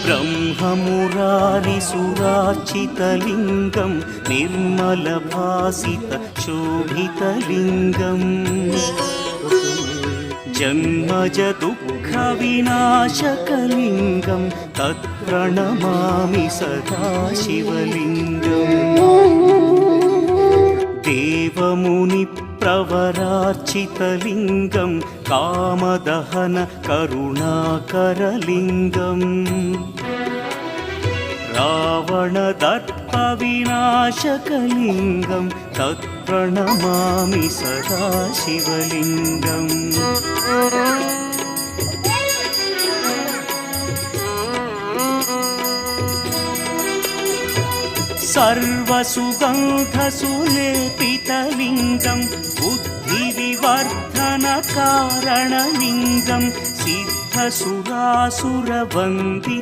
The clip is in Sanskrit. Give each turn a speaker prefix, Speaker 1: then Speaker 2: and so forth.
Speaker 1: ब्रह्ममुरारिसुरार्चितलिङ्गं निर्मलभासितशोभितलिङ्गम् जन्मजदुःखविनाशकलिङ्गं तत्प्रणमामि सदा शिवलिङ्गम् देवमुनिप्रवरार्चितलिङ्गं कामदहन करुणाकरलिङ्गम् रावणदर्पविनाशकलिङ्गं तत्प्रणमामि सदा शिवलिङ्गम् सर्वसुगन्धसुलेपितलिङ्गं बुद्धिविवर्धनकारणलिङ्गं सिद्धसुरासुरवन्दितलिङ्गम्